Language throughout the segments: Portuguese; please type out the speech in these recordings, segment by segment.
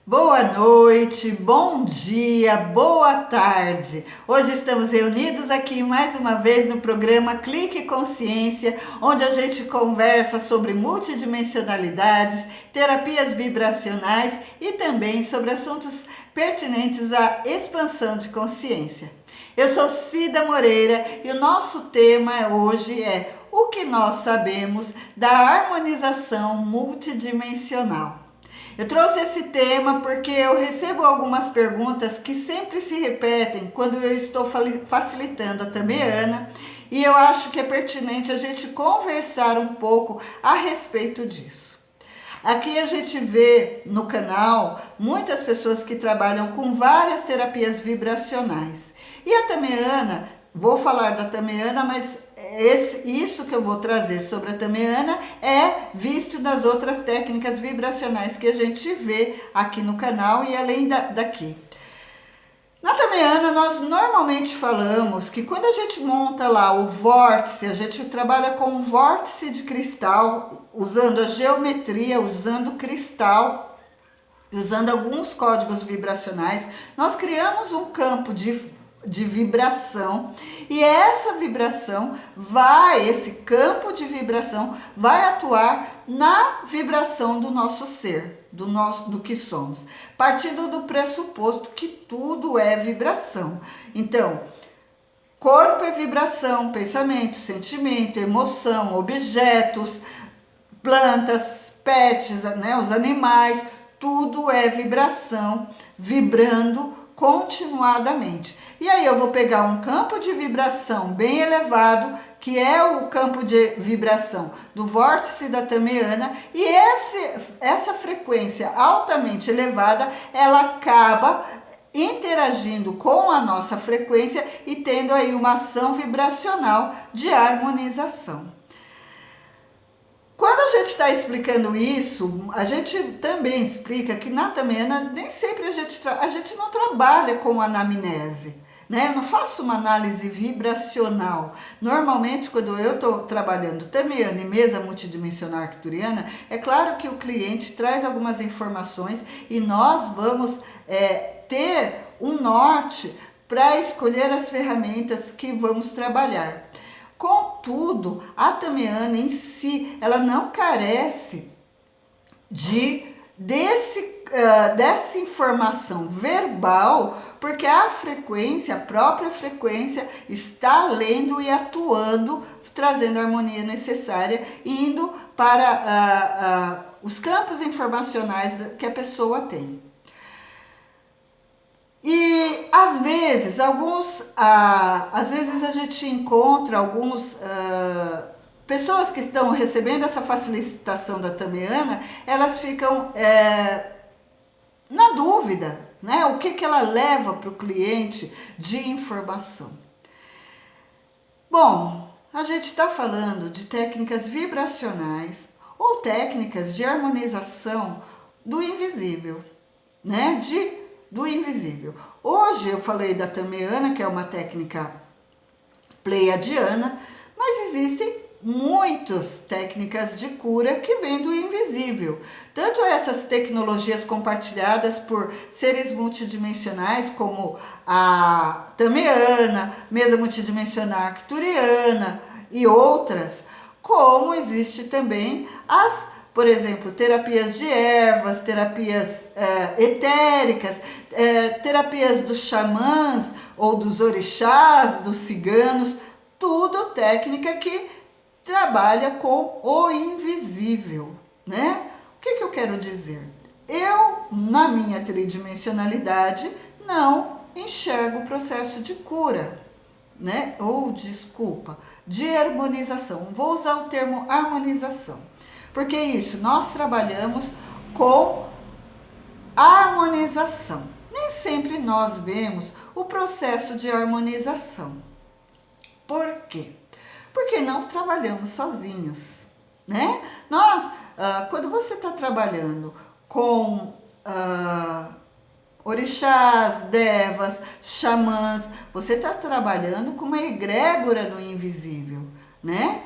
Boa noite, bom dia, boa tarde. Hoje estamos reunidos aqui mais uma vez no programa Clique Consciência, onde a gente conversa sobre multidimensionalidades, terapias vibracionais e também sobre assuntos pertinentes à expansão de consciência. Eu sou Cida Moreira e o nosso tema hoje é o que nós sabemos da harmonização multidimensional. Eu trouxe esse tema porque eu recebo algumas perguntas que sempre se repetem quando eu estou facilitando a Tameana e eu acho que é pertinente a gente conversar um pouco a respeito disso. Aqui a gente vê no canal muitas pessoas que trabalham com várias terapias vibracionais. E a Tameana, vou falar da Tameana, mas isso que eu vou trazer sobre a Tameana é visto nas outras técnicas vibracionais que a gente vê aqui no canal e além daqui. Na Tameana, nós normalmente falamos que quando a gente monta lá o vórtice, a gente trabalha com um vórtice de cristal, usando a geometria, usando cristal, usando alguns códigos vibracionais, nós criamos um campo de vibração e essa vibração esse campo de vibração vai atuar na vibração do nosso ser, do que somos, partindo do pressuposto que tudo é vibração. Então, corpo é vibração, pensamento, sentimento, emoção, objetos, plantas, pets, né, os animais, tudo é vibração, vibrando continuadamente. E aí eu vou pegar um campo de vibração bem elevado, que é o campo de vibração do vórtice da Tameana, e essa frequência altamente elevada, ela acaba interagindo com a nossa frequência e tendo aí uma ação vibracional de harmonização. Quando a gente está explicando isso, a gente também explica que na Tameana nem sempre a gente não trabalha com anamnese, né? Eu não faço uma análise vibracional. Normalmente, quando eu estou trabalhando Tameana e mesa multidimensional arcturiana, é claro que o cliente traz algumas informações e nós vamos ter um norte para escolher as ferramentas que vamos trabalhar. Contudo, a Tameana em si, ela não carece dessa informação verbal, porque a própria frequência está lendo e atuando, trazendo a harmonia necessária, indo para os campos informacionais que a pessoa tem. E às vezes a gente encontra pessoas que estão recebendo essa facilitação da Tameana, elas ficam na dúvida, né? O que ela leva para o cliente de informação. Bom, a gente está falando de técnicas vibracionais ou técnicas de harmonização do invisível, né? Do invisível. Hoje eu falei da Tameana, que é uma técnica pleiadiana, mas existem muitas técnicas de cura que vêm do invisível. Tanto essas tecnologias compartilhadas por seres multidimensionais, como a Tameana, mesa multidimensional arcturiana e outras, como existe também por exemplo, terapias de ervas, terapias etéricas, terapias dos xamãs ou dos orixás, dos ciganos, tudo técnica que trabalha com o invisível, né? O que eu quero dizer? Eu, na minha tridimensionalidade, não enxergo o processo de cura, né? De harmonização. Vou usar o termo harmonização. Porque isso, nós trabalhamos com harmonização. Nem sempre nós vemos o processo de harmonização. Por quê? Porque não trabalhamos sozinhos, né? Quando você está trabalhando com orixás, devas, xamãs, você está trabalhando com uma egrégora do invisível, né?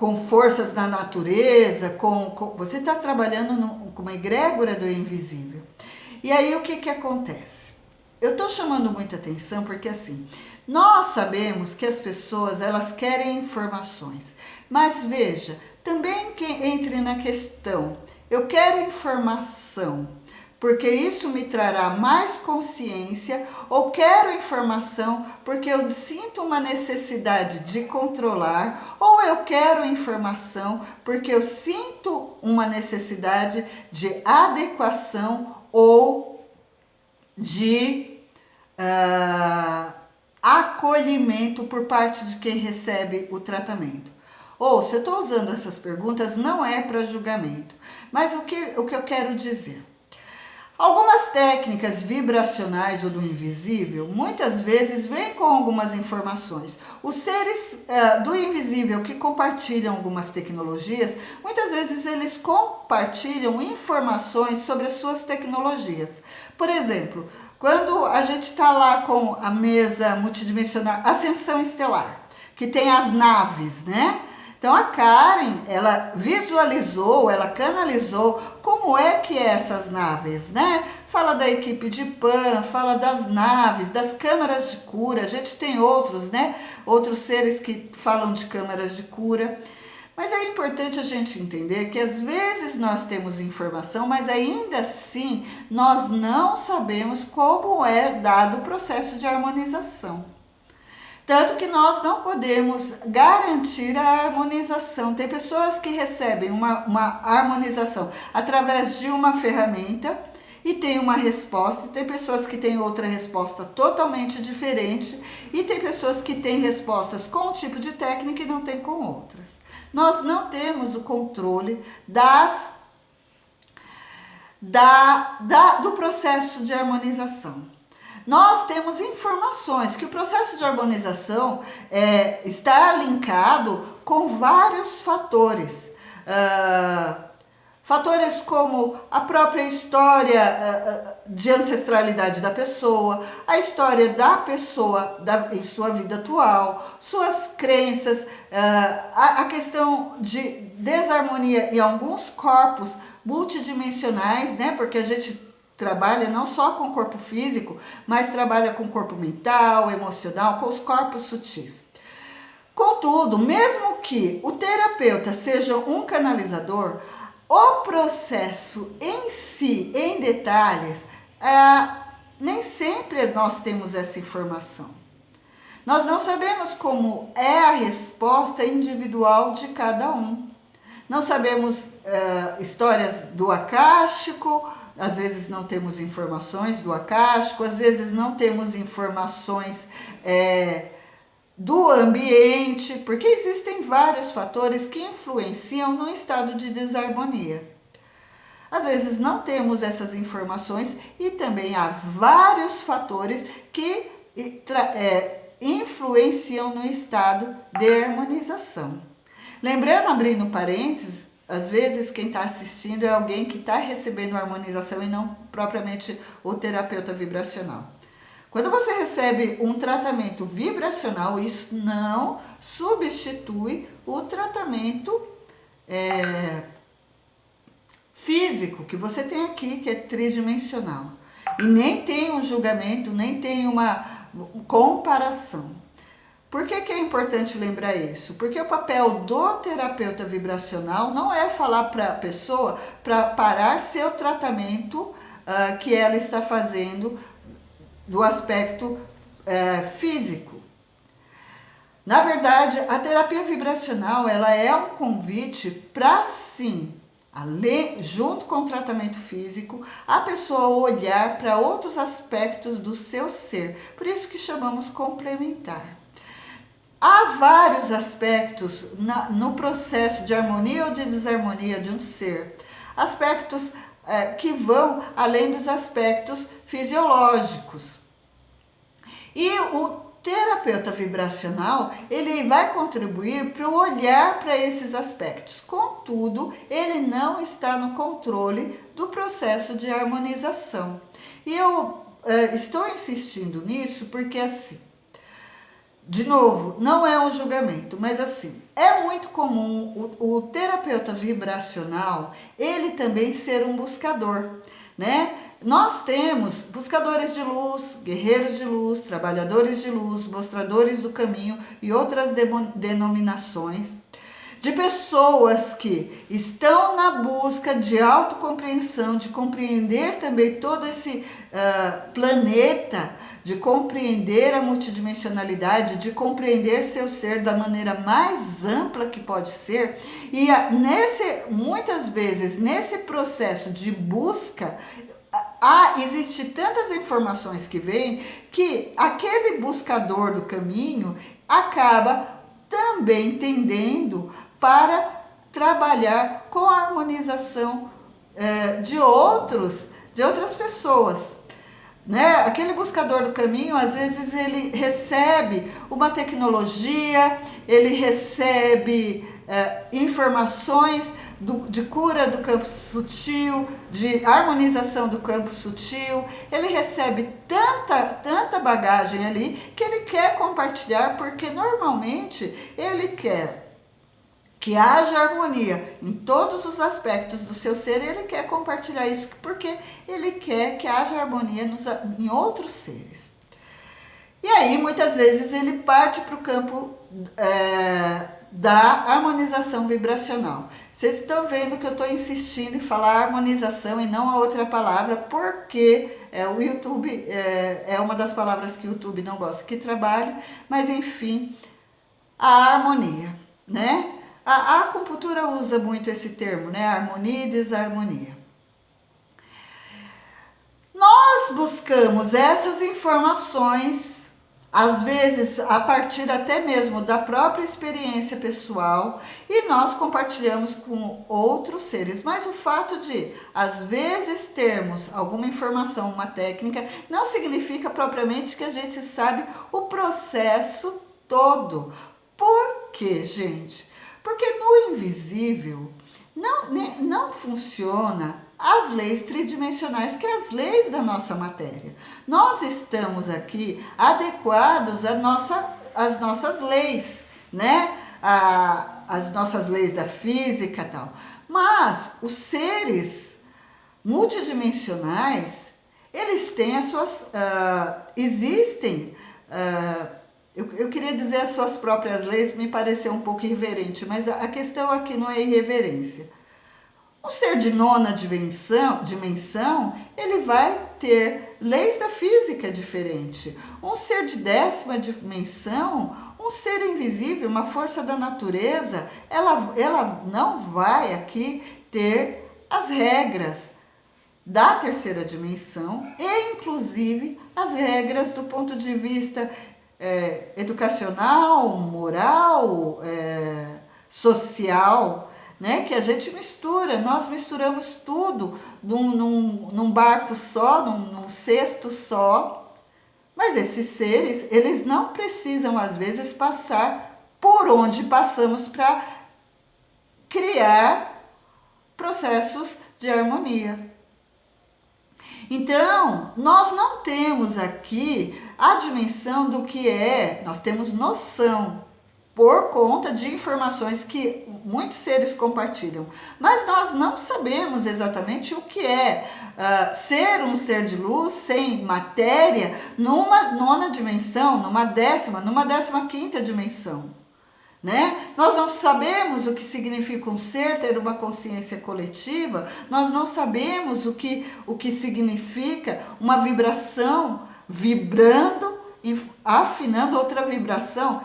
com forças da natureza, você está trabalhando com uma egrégora do invisível. E aí o que acontece? Eu estou chamando muita atenção porque assim, nós sabemos que as pessoas elas querem informações, mas veja, também que entre na questão, eu quero informação, porque isso me trará mais consciência, ou quero informação porque eu sinto uma necessidade de controlar, ou eu quero informação porque eu sinto uma necessidade de adequação ou de acolhimento por parte de quem recebe o tratamento. Ou, se eu estou usando essas perguntas, não é para julgamento, mas o que eu quero dizer? Algumas técnicas vibracionais ou do invisível, muitas vezes vêm com algumas informações. Os seres do invisível que compartilham algumas tecnologias, muitas vezes eles compartilham informações sobre as suas tecnologias. Por exemplo, quando a gente está lá com a mesa multidimensional Ascensão Estelar, que tem as naves, né? Então a Karen, ela visualizou, ela canalizou como é que é essas naves, né? Fala da equipe de Pan, fala das naves, das câmaras de cura, a gente tem outros, né? Outros seres que falam de câmaras de cura. Mas é importante a gente entender que às vezes nós temos informação, mas ainda assim nós não sabemos como é dado o processo de harmonização. Tanto que nós não podemos garantir a harmonização. Tem pessoas que recebem uma harmonização através de uma ferramenta e tem uma resposta. Tem pessoas que têm outra resposta totalmente diferente. E tem pessoas que têm respostas com um tipo de técnica e não tem com outras. Nós não temos o controle do processo de harmonização. Nós temos informações que o processo de harmonização está linkado com vários fatores. Fatores como a própria história de ancestralidade da pessoa, a história da pessoa em sua vida atual, suas crenças, a questão de desarmonia em alguns corpos multidimensionais, né? Porque a gente trabalha não só com o corpo físico, mas trabalha com o corpo mental, emocional, com os corpos sutis. Contudo, mesmo que o terapeuta seja um canalizador, o processo em si, em detalhes, nem sempre nós temos essa informação. Nós não sabemos como é a resposta individual de cada um. Não sabemos histórias do acástico. Às vezes não temos informações do acástico, às vezes não temos informações do ambiente, porque existem vários fatores que influenciam no estado de desarmonia. Às vezes não temos essas informações e também há vários fatores que influenciam no estado de harmonização. Lembrando, abrindo parênteses, às vezes quem está assistindo é alguém que está recebendo harmonização e não propriamente o terapeuta vibracional. Quando você recebe um tratamento vibracional, isso não substitui o tratamento físico que você tem aqui, que é tridimensional. E nem tem um julgamento, nem tem uma comparação. Por que é importante lembrar isso? Porque o papel do terapeuta vibracional não é falar para a pessoa para parar seu tratamento que ela está fazendo do aspecto físico. Na verdade, a terapia vibracional ela é um convite para sim, junto com o tratamento físico, a pessoa olhar para outros aspectos do seu ser. Por isso que chamamos complementar. Há vários aspectos no processo de harmonia ou de desarmonia de um ser. Aspectos que vão além dos aspectos fisiológicos. E o terapeuta vibracional, ele vai contribuir para o olhar para esses aspectos. Contudo, ele não está no controle do processo de harmonização. E eu estou insistindo nisso porque assim, de novo, não é um julgamento, mas assim, é muito comum o terapeuta vibracional, ele também ser um buscador, né? Nós temos buscadores de luz, guerreiros de luz, trabalhadores de luz, mostradores do caminho e outras denominações de pessoas que estão na busca de autocompreensão, de compreender também todo esse planeta, de compreender a multidimensionalidade, de compreender seu ser da maneira mais ampla que pode ser. E muitas vezes, nesse processo de busca, existe tantas informações que vêm que aquele buscador do caminho acaba também tendendo para trabalhar com a harmonização de outras pessoas, né? Aquele buscador do caminho, às vezes ele recebe uma tecnologia, ele recebe informações de cura do campo sutil, de harmonização do campo sutil, ele recebe tanta bagagem ali que ele quer compartilhar, porque normalmente ele quer que haja harmonia em todos os aspectos do seu ser, ele quer compartilhar isso porque ele quer que haja harmonia em outros seres. E aí, muitas vezes, ele parte para o campo da harmonização vibracional. Vocês estão vendo que eu estou insistindo em falar harmonização e não a outra palavra, porque o YouTube é uma das palavras que o YouTube não gosta que trabalhe, mas enfim, a harmonia, né? A acupuntura usa muito esse termo, né? Harmonia e desarmonia. Nós buscamos essas informações, às vezes a partir até mesmo da própria experiência pessoal, e nós compartilhamos com outros seres. Mas o fato de, às vezes, termos alguma informação, uma técnica, não significa propriamente que a gente sabe o processo todo. Por quê, gente? Porque no invisível não funciona as leis tridimensionais, que é as leis da nossa matéria. Nós estamos aqui adequados às nossas leis, né? As nossas leis da física e tal. Mas os seres multidimensionais, eles têm as suas... existem... Eu queria dizer as suas próprias leis, me pareceu um pouco irreverente, mas a questão aqui não é irreverência. Um ser de nona dimensão, ele vai ter leis da física diferente. Um ser de 10ª dimensão, um ser invisível, uma força da natureza, ela não vai aqui ter as regras da 3ª dimensão e, inclusive, as regras do ponto de vista educacional, moral, social, né? Que a gente mistura, nós misturamos tudo num barco só, num cesto só, mas esses seres, eles não precisam às vezes passar por onde passamos para criar processos de harmonia. Então, nós não temos aqui a dimensão do que é, nós temos noção por conta de informações que muitos seres compartilham, mas nós não sabemos exatamente o que é ser um ser de luz sem matéria numa 9ª dimensão, numa 10ª, numa 15ª dimensão. Né? Nós não sabemos o que significa um ser ter uma consciência coletiva, nós não sabemos o que significa uma vibração vibrando e afinando outra vibração.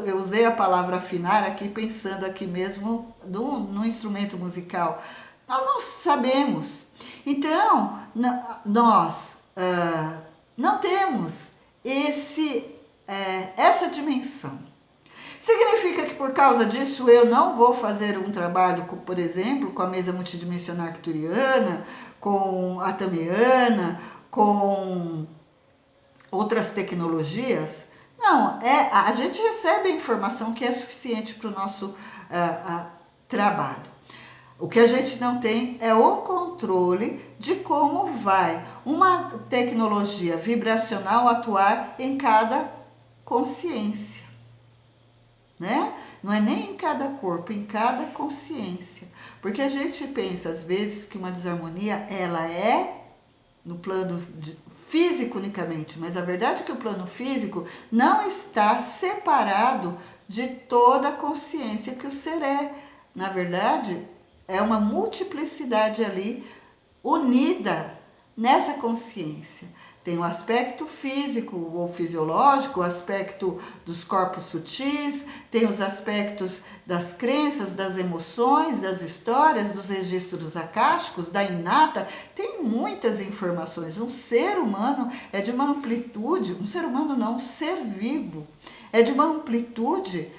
Eu usei a palavra afinar aqui, pensando aqui mesmo no instrumento musical. Nós não sabemos. Então, nós não temos essa dimensão. Significa que por causa disso eu não vou fazer um trabalho, por exemplo, com a mesa multidimensional arcturiana, com a tamiana, com outras tecnologias? Não, a gente recebe a informação que é suficiente para o nosso trabalho. O que a gente não tem é o controle de como vai uma tecnologia vibracional atuar em cada consciência. né? Não é nem em cada corpo, em cada consciência. Porque a gente pensa, às vezes, que uma desarmonia, ela é no plano físico unicamente, mas a verdade é que o plano físico não está separado de toda a consciência que o ser é. Na verdade, é uma multiplicidade ali unida nessa consciência. Tem o aspecto físico ou fisiológico, o aspecto dos corpos sutis, tem os aspectos das crenças, das emoções, das histórias, dos registros acásticos, da inata. Tem muitas informações. Um ser humano é de uma amplitude, um ser humano não, um ser vivo, é de uma amplitude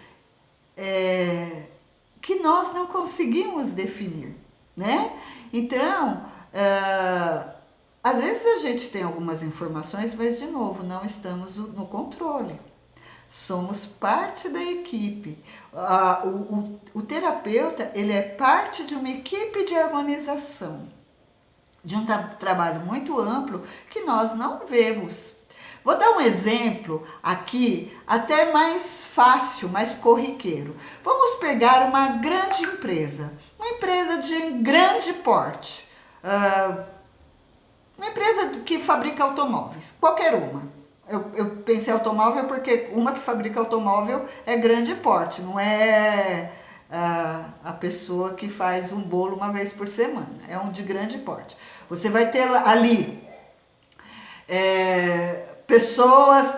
que nós não conseguimos definir, né? Então, às vezes a gente tem algumas informações, mas de novo, não estamos no controle. Somos parte da equipe. O terapeuta, ele é parte de uma equipe de harmonização, de um trabalho muito amplo que nós não vemos. Vou dar um exemplo aqui, até mais fácil, mais corriqueiro. Vamos pegar uma grande empresa, uma empresa de grande porte, uma empresa que fabrica automóveis, qualquer uma. Eu pensei automóvel porque uma que fabrica automóvel é grande porte, não é a pessoa que faz um bolo uma vez por semana, é um de grande porte. Você vai ter ali pessoas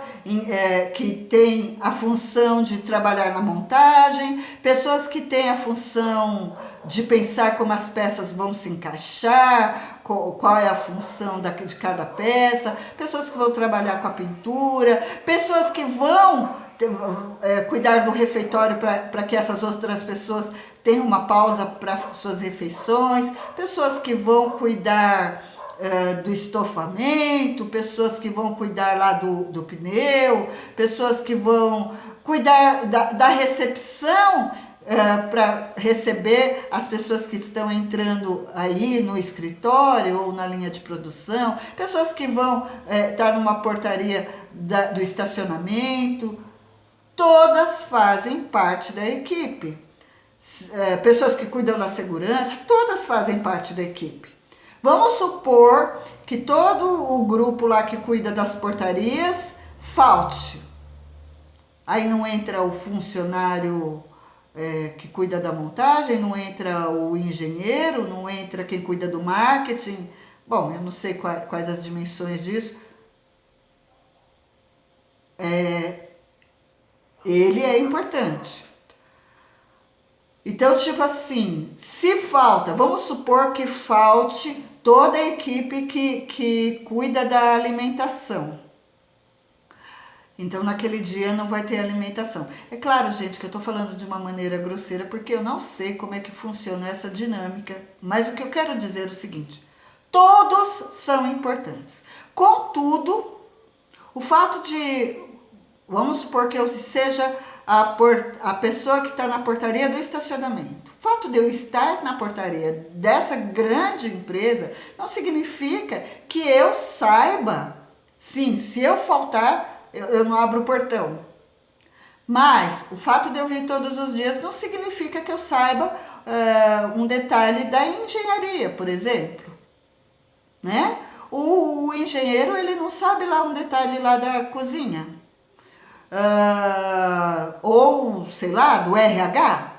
que têm a função de trabalhar na montagem, pessoas que têm a função de pensar como as peças vão se encaixar, qual é a função de cada peça, pessoas que vão trabalhar com a pintura, pessoas que vão cuidar do refeitório para que essas outras pessoas tenham uma pausa para suas refeições, pessoas que vão cuidar do estofamento, pessoas que vão cuidar lá do pneu, pessoas que vão cuidar da recepção para receber as pessoas que estão entrando aí no escritório ou na linha de produção, pessoas que vão estar numa portaria do estacionamento. Todas fazem parte da equipe. Pessoas que cuidam da segurança, todas fazem parte da equipe. Vamos supor que todo o grupo lá que cuida das portarias falte. Aí não entra o funcionário que cuida da montagem, não entra o engenheiro, não entra quem cuida do marketing. Bom, eu não sei quais as dimensões disso. Ele é importante. Então, tipo assim, se falta, vamos supor que falte toda a equipe que cuida da alimentação. Então, naquele dia não vai ter alimentação. É claro, gente, que eu estou falando de uma maneira grosseira, porque eu não sei como é que funciona essa dinâmica. Mas o que eu quero dizer é o seguinte: todos são importantes. Contudo, o fato de, vamos supor que eu seja a pessoa que está na portaria do estacionamento. O fato de eu estar na portaria dessa grande empresa não significa que eu saiba, sim, se eu faltar, eu não abro o portão. Mas o fato de eu vir todos os dias não significa que eu saiba um detalhe da engenharia, por exemplo, né? O engenheiro, ele não sabe lá um detalhe lá da cozinha. Ou, sei lá, do RH.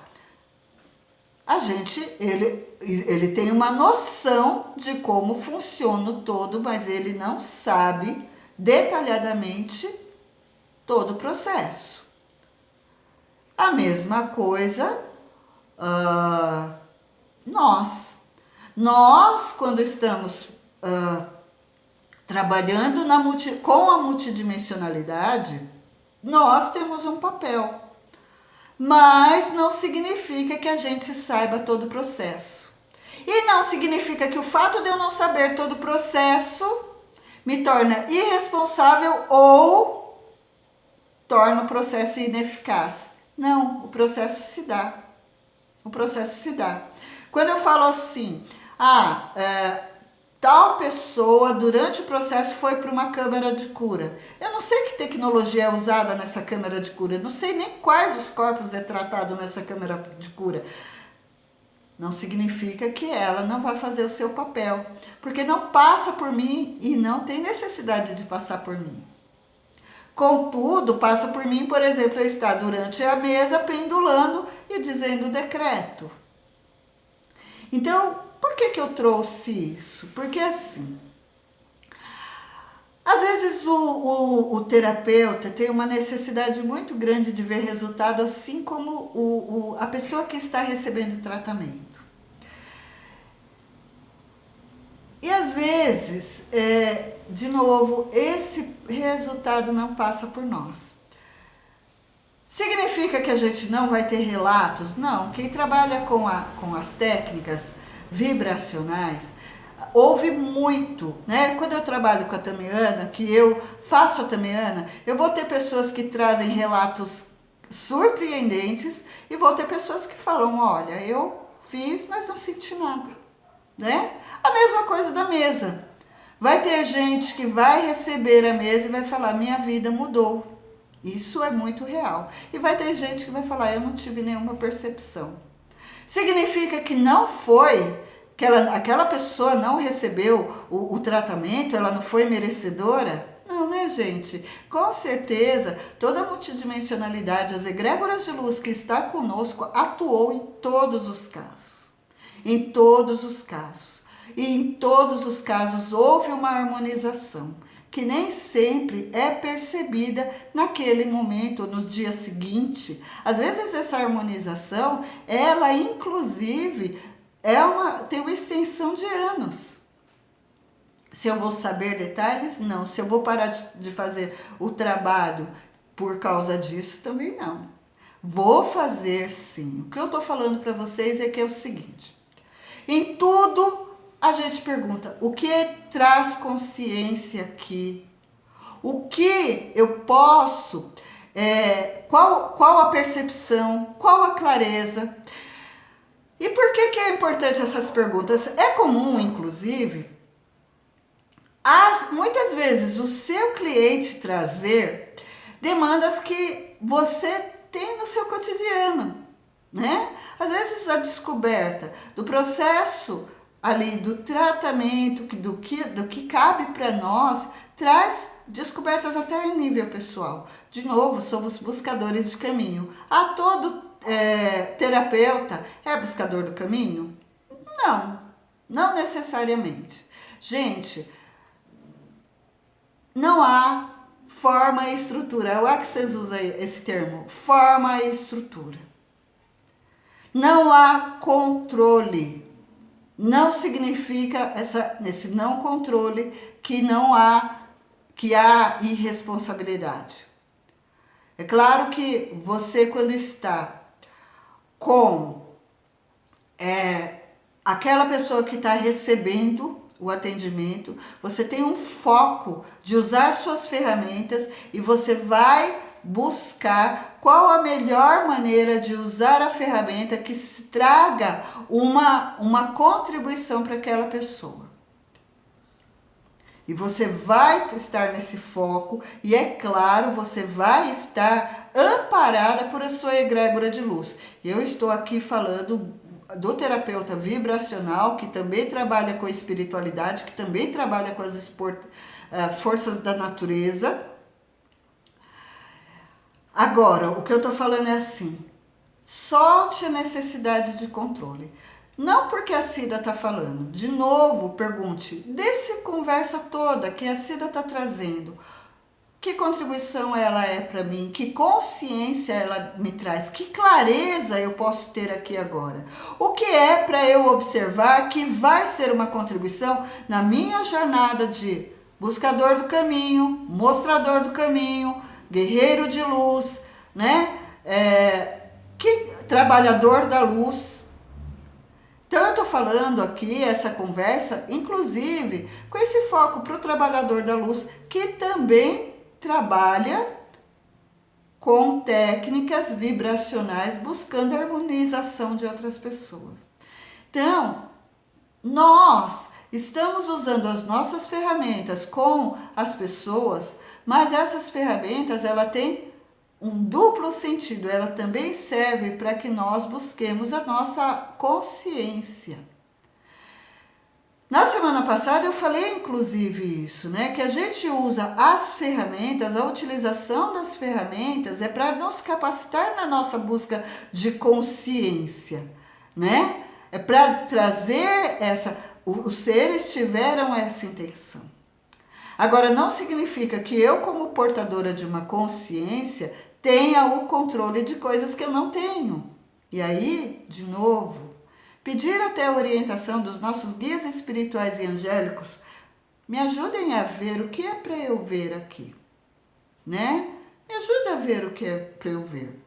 Ele tem uma noção de como funciona o todo, mas ele não sabe detalhadamente todo o processo. A mesma coisa nós quando estamos trabalhando com a multidimensionalidade, nós temos um papel, mas não significa que a gente saiba todo o processo. E não significa que o fato de eu não saber todo o processo me torna irresponsável ou torna o processo ineficaz. Não, o processo se dá. O processo se dá. Quando eu falo assim, tal pessoa, durante o processo, foi para uma câmara de cura. Eu não sei que tecnologia é usada nessa câmara de cura, eu não sei nem quais os corpos é tratado nessa câmara de cura. Não significa que ela não vai fazer o seu papel, porque não passa por mim e não tem necessidade de passar por mim. Contudo, passa por mim, por exemplo, eu estar durante a mesa pendulando e dizendo o decreto. Então, por que eu trouxe isso? Porque assim, às vezes o terapeuta tem uma necessidade muito grande de ver resultado, assim como a pessoa que está recebendo o tratamento. E às vezes, de novo, esse resultado não passa por nós. Significa que a gente não vai ter relatos? Não. Quem trabalha com as técnicas vibracionais ouve muito, né? Quando eu trabalho com a Tamiana, que eu faço a Tamiana, eu vou ter pessoas que trazem relatos surpreendentes e vou ter pessoas que falam, olha, eu fiz, mas não senti nada, né? A mesma coisa da mesa. Vai ter gente que vai receber a mesa e vai falar, minha vida mudou. Isso é muito real. E vai ter gente que vai falar, eu não tive nenhuma percepção. Significa que não foi, que aquela pessoa não recebeu o tratamento, ela não foi merecedora? Não, né, gente? Com certeza, toda a multidimensionalidade, as egrégoras de luz que está conosco, atuou em todos os casos. Em todos os casos. E em todos os casos houve uma harmonização, que nem sempre é percebida naquele momento ou no dia seguinte. Às vezes essa harmonização, ela inclusive tem uma extensão de anos. Se eu vou saber detalhes? Não. Se eu vou parar de fazer o trabalho por causa disso? Também não. Vou fazer sim. O que eu estou falando para vocês é que é o seguinte. Em tudo a gente pergunta, o que traz consciência aqui? O que eu posso, qual a percepção, qual a clareza? E por que é importante essas perguntas? É comum, inclusive, muitas vezes o seu cliente trazer demandas que você tem no seu cotidiano, né? Às vezes a descoberta do processo ali do tratamento, do que cabe para nós, traz descobertas até em nível pessoal. De novo, somos buscadores de caminho. Todo terapeuta é buscador do caminho? Não, não necessariamente. Gente, não há forma e estrutura. O que vocês usam esse termo? Forma e estrutura. Não há controle. Não significa esse não controle que há irresponsabilidade. É claro que você, quando está com aquela pessoa que está recebendo o atendimento, você tem um foco de usar suas ferramentas e você vai buscar qual a melhor maneira de usar a ferramenta que traga uma contribuição para aquela pessoa. E você vai estar nesse foco e, é claro, você vai estar amparada por a sua egrégora de luz. Eu estou aqui falando do terapeuta vibracional, que também trabalha com a espiritualidade, que também trabalha com as forças da natureza. Agora, o que eu tô falando é assim, solte a necessidade de controle. Não porque a Cida tá falando. De novo, pergunte, dessa conversa toda que a Cida tá trazendo, que contribuição ela é para mim? Que consciência ela me traz? Que clareza eu posso ter aqui agora? O que é para eu observar que vai ser uma contribuição na minha jornada de buscador do caminho, mostrador do caminho, guerreiro de luz, né? Trabalhador da luz. Então eu estou falando aqui essa conversa, inclusive, com esse foco para o trabalhador da luz, que também trabalha com técnicas vibracionais, buscando a harmonização de outras pessoas. Então, nós estamos usando as nossas ferramentas com as pessoas, mas essas ferramentas, ela tem um duplo sentido, ela também serve para que nós busquemos a nossa consciência. Na semana passada eu falei inclusive isso, né? Que a gente usa as ferramentas, a utilização das ferramentas é para nos capacitar na nossa busca de consciência, né? É para trazer essa... Os seres tiveram essa intenção. Agora, não significa que eu, como portadora de uma consciência, tenha o controle de coisas que eu não tenho. E aí, de novo, pedir até a orientação dos nossos guias espirituais e angélicos, me ajudem a ver o que é para eu ver aqui, né? Me ajuda a ver o que é para eu ver.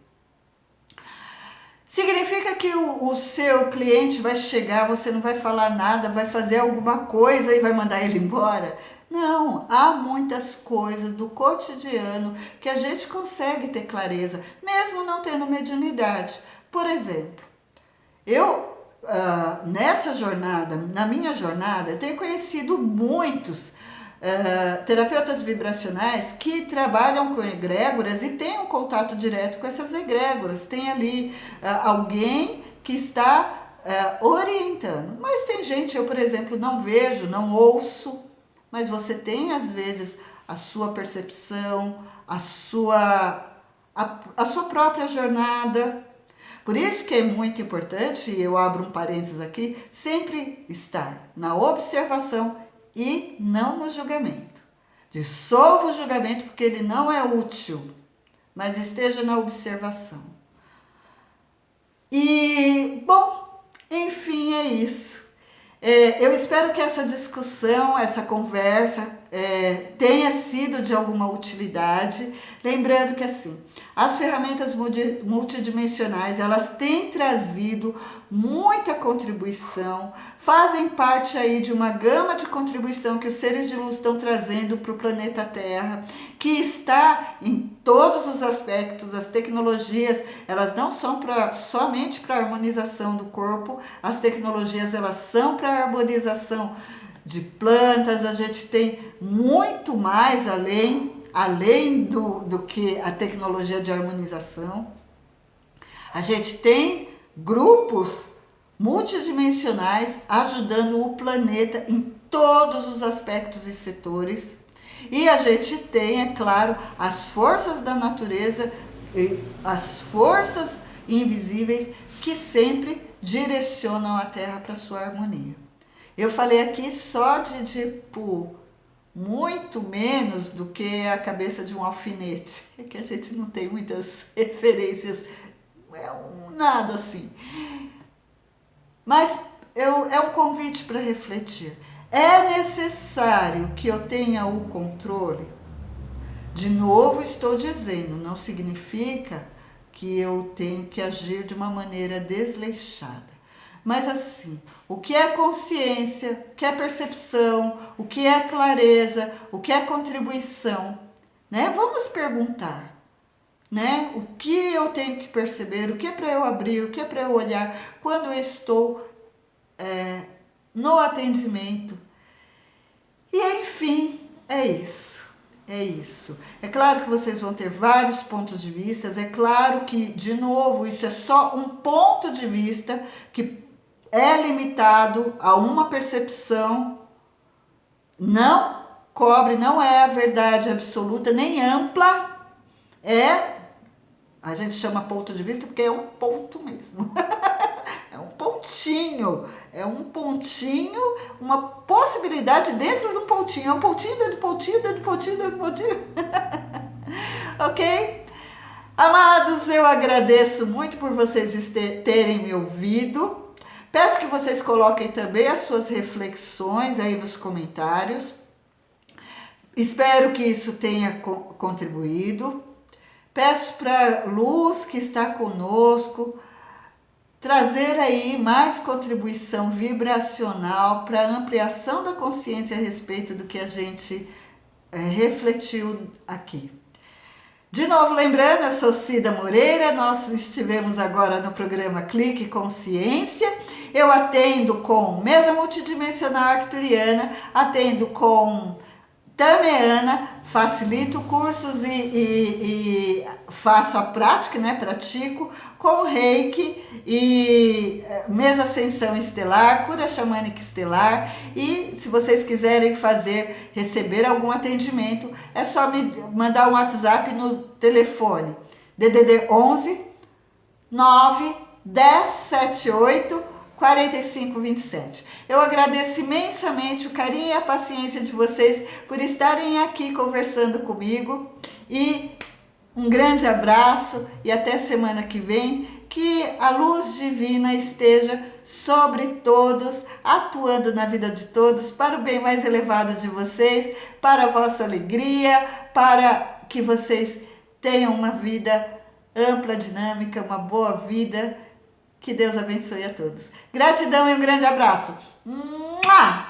Significa que o seu cliente vai chegar, você não vai falar nada, vai fazer alguma coisa e vai mandar ele embora? Não, há muitas coisas do cotidiano que a gente consegue ter clareza, mesmo não tendo mediunidade. Por exemplo, eu, nessa jornada, na minha jornada, eu tenho conhecido muitos terapeutas vibracionais que trabalham com egrégoras e têm um contato direto com essas egrégoras. Tem ali alguém que está orientando. Mas tem gente, eu, por exemplo, não vejo, não ouço, mas você tem, às vezes, a sua percepção, a sua própria jornada. Por isso que é muito importante, e eu abro um parênteses aqui, sempre estar na observação e não no julgamento. Dissolva o julgamento porque ele não é útil, mas esteja na observação. E, bom, enfim, é isso. Eu espero que essa discussão, essa conversa tenha sido de alguma utilidade. Lembrando que assim, as ferramentas multidimensionais, elas têm trazido muita contribuição, fazem parte aí de uma gama de contribuição que os seres de luz estão trazendo para o planeta Terra, que está em todos os aspectos. As tecnologias, elas não são somente para a harmonização do corpo, as tecnologias, elas são para a harmonização de plantas. A gente tem muito mais além do que a tecnologia de harmonização. A gente tem grupos multidimensionais ajudando o planeta em todos os aspectos e setores. E a gente tem, é claro, as forças da natureza, as forças invisíveis que sempre direcionam a Terra para sua harmonia. Eu falei aqui só de muito menos do que a cabeça de um alfinete, é que a gente não tem muitas referências, nada assim. Mas é um convite para refletir. É necessário que eu tenha o controle? De novo estou dizendo, não significa que eu tenho que agir de uma maneira desleixada. Mas assim, o que é consciência, o que é percepção, o que é clareza, o que é contribuição, né? Vamos perguntar, né? O que eu tenho que perceber, o que é para eu abrir, o que é para eu olhar quando eu estou no atendimento. E enfim, é isso. É isso. É claro que vocês vão ter vários pontos de vista, é claro que, de novo, isso é só um ponto de vista que é limitado a uma percepção, não cobre, não é a verdade absoluta, nem ampla, a gente chama ponto de vista porque é um ponto mesmo, é um pontinho, uma possibilidade dentro de um pontinho, é um pontinho dentro do pontinho, dentro do pontinho, dentro do pontinho, ok? Amados, eu agradeço muito por vocês terem me ouvido. Peço que vocês coloquem também as suas reflexões aí nos comentários. Espero que isso tenha contribuído. Peço para a luz que está conosco trazer aí mais contribuição vibracional para a ampliação da consciência a respeito do que a gente refletiu aqui. De novo, lembrando, eu sou Cida Moreira, nós estivemos agora no programa Clique Consciência Eu atendo com mesa multidimensional arcturiana, atendo com tameana, facilito cursos e faço a prática, né? Pratico com reiki e mesa ascensão estelar, cura xamânica estelar. E se vocês quiserem receber algum atendimento, é só me mandar um WhatsApp no telefone DDD 11 9 10 78 4527. Eu agradeço imensamente o carinho e a paciência de vocês por estarem aqui conversando comigo, e um grande abraço e até semana que vem. Que a luz divina esteja sobre todos, atuando na vida de todos, para o bem mais elevado de vocês, para a vossa alegria, para que vocês tenham uma vida ampla, dinâmica, uma boa vida. Que Deus abençoe a todos. Gratidão e um grande abraço. Mua!